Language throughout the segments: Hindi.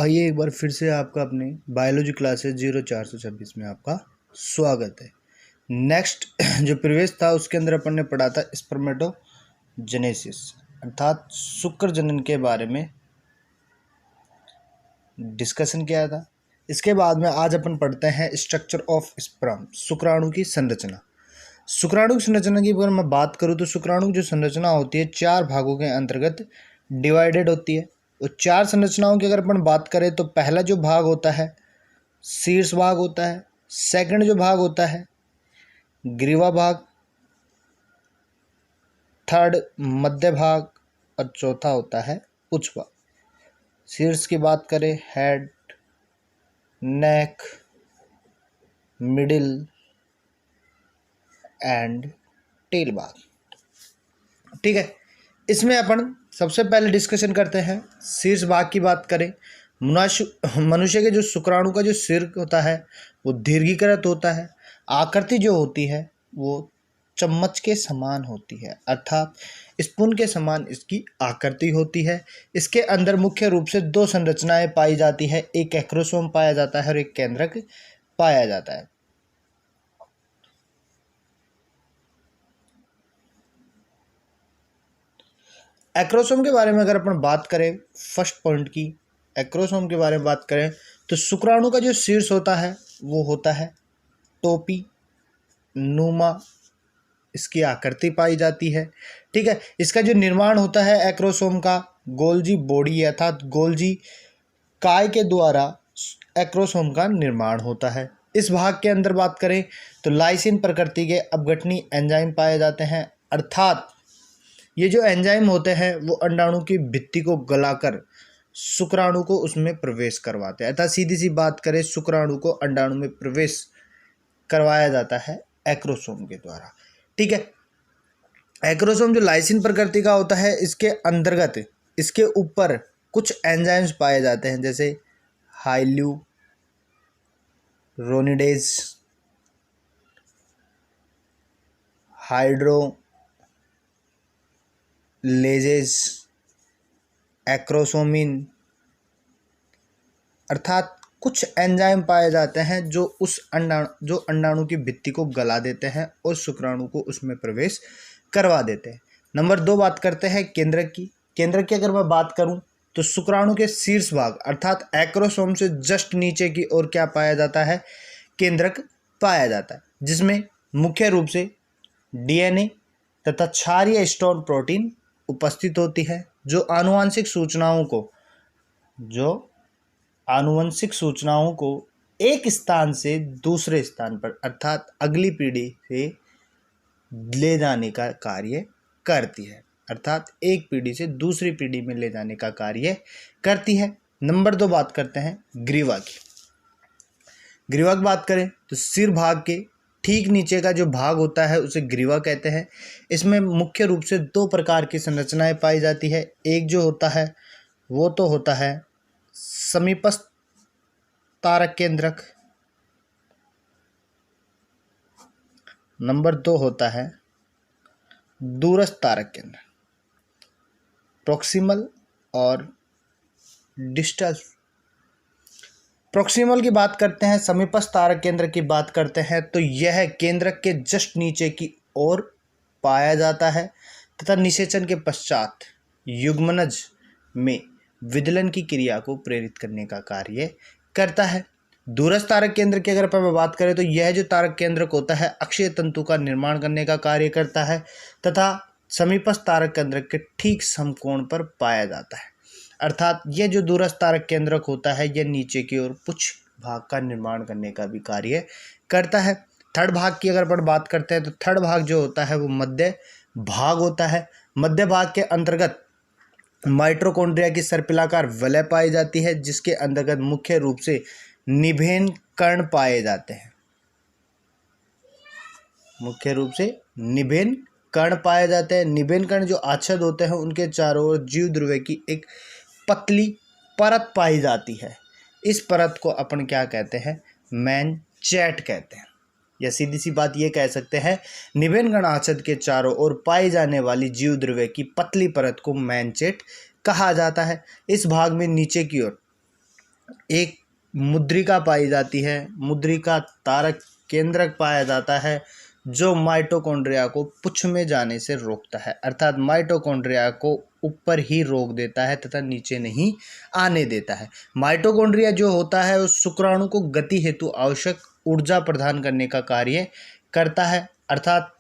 आइए एक बार फिर से आपका अपने बायोलॉजी क्लासेस 0426 में आपका स्वागत है। नेक्स्ट जो प्रीवियस था उसके अंदर अपन ने पढ़ा था स्पर्मेटोजेनेसिस अर्थात शुक्र जनन के बारे में डिस्कशन किया था। इसके बाद में आज अपन पढ़ते हैं स्ट्रक्चर ऑफ स्पर्म, शुक्राणु की संरचना। शुक्राणु की संरचना की अगर मैं बात करूँ तो शुक्राणु की जो संरचना होती है 4 भागों के अंतर्गत डिवाइडेड होती है। तो 4 संरचनाओं की अगर अपन बात करें तो पहला जो भाग होता है शीर्ष भाग होता है, सेकंड जो भाग होता है ग्रीवा भाग, थर्ड मध्य भाग और चौथा होता है उच्च भाग। शीर्ष की बात करें head, neck, middle and tail भाग। ठीक है, इसमें अपन सबसे पहले डिस्कशन करते हैं शीर्ष भाग की। बात करें मनुष्य के जो शुक्राणु का जो सिर होता है वो दीर्घीकृत होता है। आकृति जो होती है वो चम्मच के समान होती है अर्थात स्पून के समान इसकी आकृति होती है। इसके अंदर मुख्य रूप से 2 संरचनाएं पाई जाती है, एक एक्रोसोम पाया जाता है और एक केंद्रक पाया जाता है। एक्रोसोम के बारे में अगर अपन बात करें फर्स्ट पॉइंट की, एक्रोसोम के बारे में बात करें तो शुक्राणु का जो शीर्ष होता है वो होता है टोपी नुमा, इसकी आकृति पाई जाती है। ठीक है, इसका जो निर्माण होता है एक्रोसोम का गोल्जी बॉडी अर्थात गोल्जी काय के द्वारा एक्रोसोम का निर्माण होता है। इस भाग के अंदर बात करें तो लाइसिन प्रकृति के अपघटनी एंजाइम पाए जाते हैं अर्थात ये जो एंजाइम होते हैं वो अंडाणु की भित्ति को गलाकर शुक्राणु को उसमें प्रवेश करवाते हैं। अर्थात सीधी सी बात करें शुक्राणु को अंडाणु में प्रवेश करवाया जाता है एक्रोसोम के द्वारा। ठीक है, एक्रोसोम जो लाइसिन प्रकृति का होता है इसके अंतर्गत इसके ऊपर कुछ एंजाइम्स पाए जाते हैं जैसे हाइल्यूरोनिडेज, हाइड्रोलेजेज, एक्रोसोमिन अर्थात कुछ एंजाइम पाए जाते हैं जो उस अंडाणु की भित्ति को गला देते हैं और शुक्राणु को उसमें प्रवेश करवा देते हैं। नंबर 2 बात करते हैं केंद्रक की। केंद्रक की अगर मैं बात करूं तो शुक्राणु के शीर्ष भाग अर्थात एक्रोसोम से जस्ट नीचे की ओर क्या पाया जाता है, केंद्रक पाया जाता है, जिसमें मुख्य रूप से डीएनए तथा क्षारीय स्टोन प्रोटीन उपस्थित होती है जो आनुवंशिक सूचनाओं को एक स्थान से दूसरे स्थान पर अर्थात अगली पीढ़ी से ले जाने का कार्य करती है, अर्थात एक पीढ़ी से दूसरी पीढ़ी में ले जाने का कार्य करती है। नंबर 2 बात करते हैं ग्रीवा की। ग्रीवा की बात करें तो सिर भाग के ठीक नीचे का जो भाग होता है उसे ग्रीवा कहते हैं। इसमें मुख्य रूप से 2 प्रकार की संरचनाएं पाई जाती है। एक जो होता है वो तो होता है समीपस्थ तारक केंद्रक, नंबर 2 होता है दूरस्थ तारक केंद्र, प्रॉक्सिमल और डिस्टल। प्रॉक्सिमल की बात करते हैं, समीपस्थ तारक केंद्र की बात करते हैं तो यह केंद्रक के जस्ट नीचे की ओर पाया जाता है तथा निषेचन के पश्चात युग्मनज में विदलन की क्रिया को प्रेरित करने का कार्य करता है। दूरस्थ तारक केंद्र की अगर अपन बात करें तो यह जो तारक केंद्रक होता है अक्षीय तंतु का निर्माण करने का कार्य करता है तथा समीपस्थ तारक केंद्रक के ठीक समकोण पर पाया जाता है। अर्थात यह जो दूरस्थ तारक केंद्रक होता है यह नीचे की ओर पुच्छ भाग का निर्माण करने का भी कार्य करता है। थर्ड भाग की अगर अपन बात करते हैं तो थर्ड भाग जो होता है वो मध्य भाग होता है। मध्य भाग के अंतर्गत माइटोकॉन्ड्रिया की सर्पिलाकार वलय पाई जाती है जिसके अंतर्गत मुख्य रूप से निभेन कण पाए जाते हैं। मुख्य रूप से निभेन कण पाए जाते हैं। निभेन कण जो आच्छाद होते हैं उनके चारों ओर जीव ध्रुव की एक पतली परत पाई जाती है। इस परत को अपन क्या कहते हैं, मैनचेट कहते हैं, या सीधी सी बात ये कह सकते हैं निभेन कण आच्छाद के चारों ओर पाई जाने वाली जीव ध्रुव की पतली परत को मैनचेट कहा जाता है। इस भाग में नीचे की ओर एक मुद्रिका पाई जाती है, मुद्रिका तारक केंद्रक पाया जाता है जो माइटोकॉन्ड्रिया को पुच्छ में जाने से रोकता है, अर्थात माइटोकॉन्ड्रिया को ऊपर ही रोक देता है तथा नीचे नहीं आने देता है। माइटोकॉन्ड्रिया जो होता है उस शुक्राणु को गति हेतु आवश्यक ऊर्जा प्रदान करने का कार्य करता है, अर्थात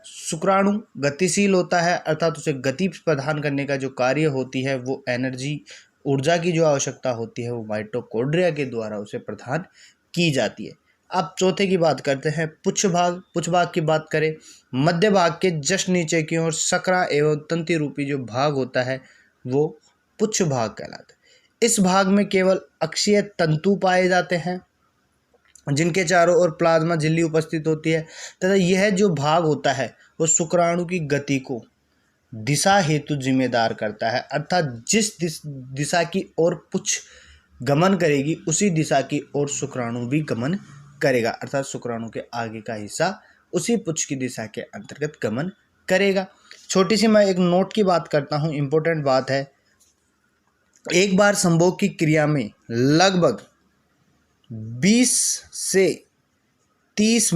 शुक्राणु गतिशील होता है, अर्थात उसे गति प्रदान करने का जो कार्य होती है वो एनर्जी, ऊर्जा की जो आवश्यकता होती है वो माइटोकॉन्ड्रिया के द्वारा उसे प्रदान की जाती है। अब चौथे की बात करते हैं, पुच्छ भाग। पुच्छ भाग की बात करें, मध्य भाग के जस्ट नीचे की ओर सकरा एवं तंतु रूपी जो भाग होता है वो पुच्छ भाग कहलाता है। इस भाग में केवल अक्षीय तंतु पाए जाते हैं जिनके चारों ओर प्लाज्मा झिल्ली उपस्थित होती है तथा यह जो भाग होता है वो शुक्राणु की गति को दिशा हेतु जिम्मेदार करता है, अर्थात जिस दिशा की ओर पुच्छ गमन करेगी उसी दिशा की ओर शुक्राणु भी गमन करेगा, अर्थात शुक्राणु के आगे का हिस्सा उसी पुच्छ की दिशा के अंतर्गत गमन करेगा। छोटी सी मैं एक नोट की बात करता हूँ, इंपॉर्टेंट बात है। एक बार संभोग की क्रिया में लगभग 20 से 30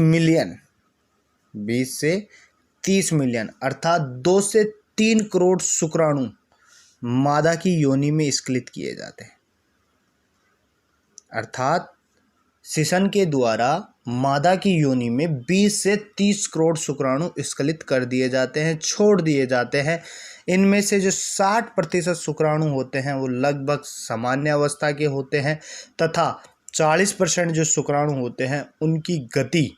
मिलियन अर्थात 2 से 3 करोड़ शुक्राणु मादा की योनि में स्खलित किए जाते हैं, अर्थात सिसन के द्वारा मादा की योनि में 20 से 30 करोड़ शुक्राणु स्खलित कर दिए जाते हैं, छोड़ दिए जाते हैं। इनमें से जो 60% शुक्राणु होते हैं वो लगभग सामान्य अवस्था के होते हैं तथा 40% जो शुक्राणु होते हैं उनकी गति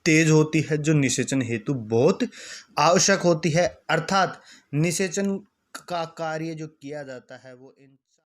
तेज होती है जो निषेचन हेतु बहुत आवश्यक होती है, अर्थात निषेचन का कार्य जो किया जाता है वो इन